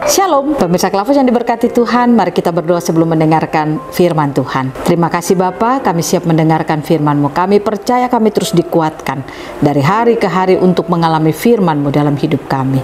Shalom, pemirsa Klavos yang diberkati Tuhan, mari kita berdoa sebelum mendengarkan firman Tuhan. Terima kasih Bapa, kami siap mendengarkan firman-Mu. Kami percaya kami terus dikuatkan dari hari ke hari untuk mengalami firman-Mu dalam hidup kami.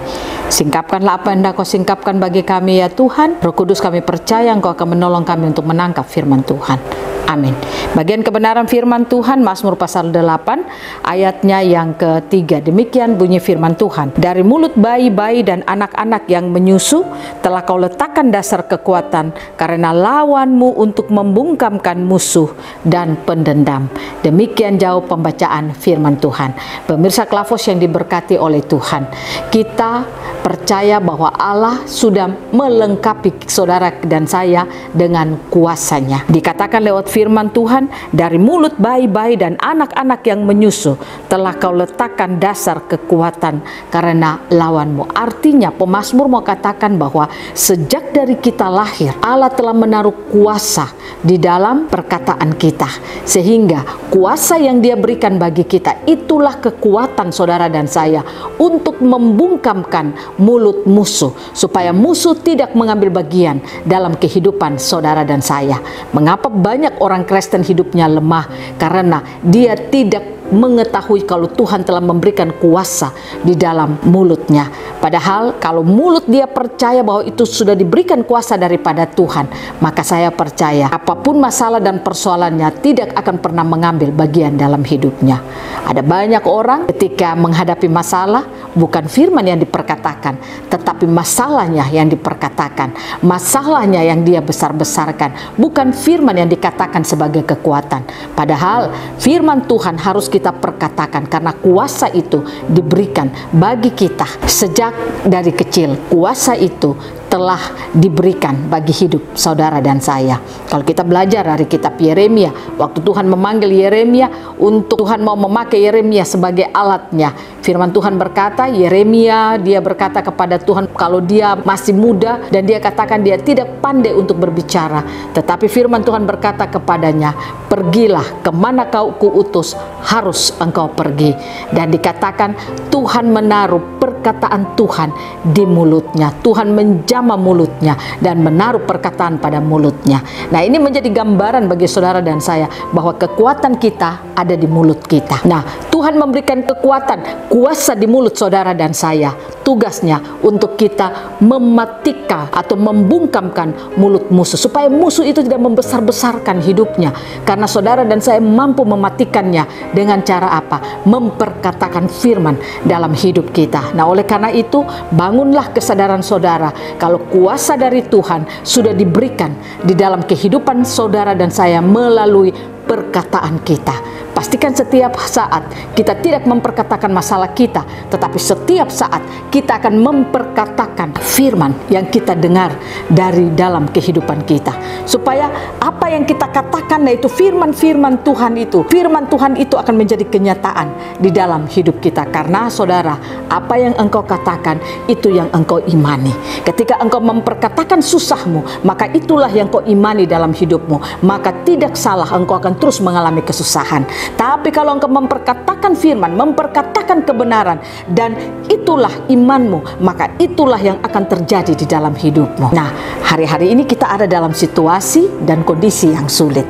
Singkapkanlah apa yang Kau singkapkan bagi kami ya Tuhan. Roh Kudus, kami percaya Engkau akan menolong kami untuk menangkap firman Tuhan. Amin. Bagian kebenaran firman Tuhan, Mazmur pasal 8 ayatnya yang ketiga. Demikian bunyi firman Tuhan. Dari mulut bayi-bayi dan anak-anak yang menyusu telah Kau letakkan dasar kekuatan, karena lawanmu untuk membungkamkan musuh dan pendendam. Demikian jauh pembacaan firman Tuhan. Pemirsa Klavos yang diberkati oleh Tuhan, kita percaya bahwa Allah sudah melengkapi saudara dan saya dengan kuasa-Nya. Dikatakan lewat firman Tuhan, dari mulut bayi-bayi dan anak-anak yang menyusu telah Kau letakkan dasar kekuatan karena lawanmu. Artinya pemazmur mau katakan bahwa sejak dari kita lahir, Allah telah menaruh kuasa di dalam perkataan kita, sehingga kuasa yang Dia berikan bagi kita itulah kekuatan saudara dan saya untuk membungkamkan mulut musuh, supaya musuh tidak mengambil bagian dalam kehidupan saudara dan saya. Mengapa banyak orang Kristen hidupnya lemah? Karena dia tidak mengetahui kalau Tuhan telah memberikan kuasa di dalam mulutnya. Padahal kalau mulut dia percaya bahwa itu sudah diberikan kuasa daripada Tuhan, maka saya percaya apapun masalah dan persoalannya tidak akan pernah mengambil bagian dalam hidupnya. Ada banyak orang ketika menghadapi masalah, bukan firman yang diperkatakan, tetapi masalahnya yang diperkatakan, masalahnya yang dia besar-besarkan, bukan firman yang dikatakan sebagai kekuatan. Padahal firman Tuhan harus kita perkatakan, karena kuasa itu diberikan bagi kita sejak dari kecil. Kuasa itu telah diberikan bagi hidup saudara dan saya. Kalau kita belajar dari kitab Yeremia, waktu Tuhan memanggil Yeremia untuk Tuhan mau memakai Yeremia sebagai alatnya, firman Tuhan berkata, Yeremia dia berkata kepada Tuhan kalau dia masih muda dan dia katakan dia tidak pandai untuk berbicara, tetapi firman Tuhan berkata kepadanya, pergilah kemana Kau kuutus, harus engkau pergi. Dan dikatakan Tuhan menaruh perkataan Tuhan di mulutnya. Tuhan menjamah mulutnya dan menaruh perkataan pada mulutnya. Nah, ini menjadi gambaran bagi saudara dan saya bahwa kekuatan kita ada di mulut kita. Nah, Tuhan memberikan kekuatan, kuasa di mulut saudara dan saya. Tugasnya untuk kita mematikan atau membungkamkan mulut musuh, supaya musuh itu tidak membesar-besarkan hidupnya. Karena saudara dan saya mampu mematikannya dengan cara apa? Memperkatakan firman dalam hidup kita. Nah, oleh karena itu, bangunlah kesadaran saudara kalau kuasa dari Tuhan sudah diberikan di dalam kehidupan saudara dan saya melalui perkataan kita. Pastikan setiap saat kita tidak memperkatakan masalah kita, tetapi setiap saat kita akan memperkatakan firman yang kita dengar dari dalam kehidupan kita, supaya apa yang kita katakan, yaitu firman-firman Tuhan itu, firman Tuhan itu akan menjadi kenyataan di dalam hidup kita. Karena saudara, apa yang engkau katakan itu yang engkau imani. Ketika engkau memperkatakan susahmu, maka itulah yang kau imani dalam hidupmu. Maka tidak salah, engkau akan terus mengalami kesusahan. Tapi kalau engkau memperkatakan firman, memperkatakan kebenaran, dan itulah imanmu, maka itulah yang akan terjadi di dalam hidupmu. Nah, hari-hari ini kita ada dalam situasi dan kondisi yang sulit.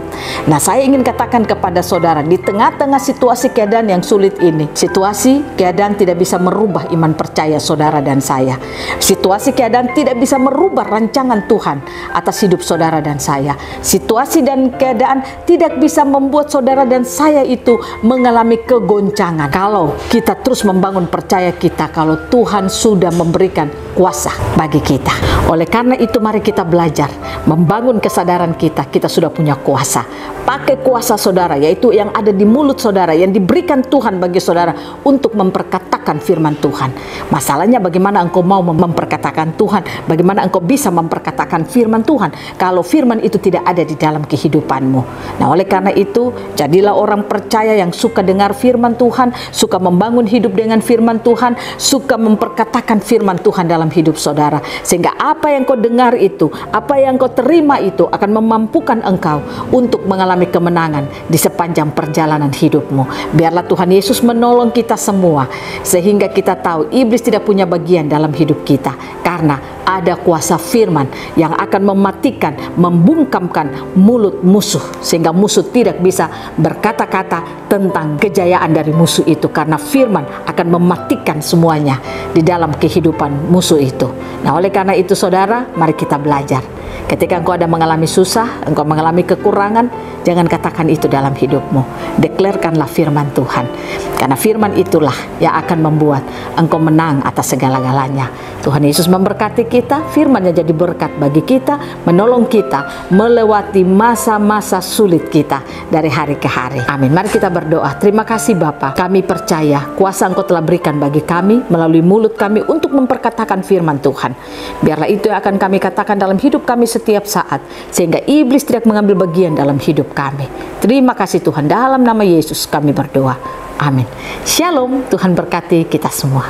Nah, saya ingin katakan kepada saudara, di tengah-tengah situasi keadaan yang sulit ini, situasi keadaan tidak bisa merubah iman percaya saudara dan saya. Situasi keadaan tidak bisa merubah rancangan Tuhan atas hidup saudara dan saya. Situasi dan keadaan tidak bisa membuat saudara dan saya itu mengalami kegoncangan kalau kita terus membangun percaya kita kalau Tuhan sudah memberikan kuasa bagi kita. Oleh karena itu, mari kita belajar membangun kesadaran kita sudah punya kuasa. Pakai kuasa saudara, yaitu yang ada di mulut saudara, yang diberikan Tuhan bagi saudara untuk memperkatakan firman Tuhan. Masalahnya bagaimana engkau mau memperkatakan Tuhan, bagaimana engkau bisa memperkatakan firman Tuhan kalau firman itu tidak ada di dalam kehidupanmu. Nah, oleh karena itu, jadilah orang percaya yang suka dengar firman Tuhan, suka membangun hidup dengan firman Tuhan, suka memperkatakan firman Tuhan dalam hidup saudara, sehingga apa yang kau dengar itu, apa yang kau terima itu akan memampukan engkau untuk mengalami kemenangan di sepanjang perjalanan hidupmu. Biarlah Tuhan Yesus menolong kita semua, sehingga kita tahu iblis tidak punya bagian dalam hidup kita, karena ada kuasa firman yang akan mematikan, membungkamkan mulut musuh, sehingga musuh tidak bisa berkata-kata tentang kejayaan dari musuh itu, karena firman akan mematikan semuanya di dalam kehidupan musuh itu. Nah, oleh karena itu saudara, mari kita belajar. Ketika engkau ada mengalami susah, engkau mengalami kekurangan, jangan katakan itu dalam hidupmu. Deklarkanlah firman Tuhan, karena firman itulah yang akan membuat engkau menang atas segala-galanya. Tuhan Yesus memberkati kita, firman-Nya jadi berkat bagi kita, menolong kita melewati masa-masa sulit kita dari hari ke hari. Amin. Mari kita berdoa. Terima kasih Bapa, kami percaya kuasa Engkau telah berikan bagi kami melalui mulut kami untuk memperkatakan firman Tuhan. Biarlah itu yang akan kami katakan dalam hidup kami setiap saat, sehingga iblis tidak mengambil bagian dalam hidup kami. Terima kasih Tuhan, dalam nama Yesus kami berdoa. Amin. Shalom, Tuhan berkati kita semua.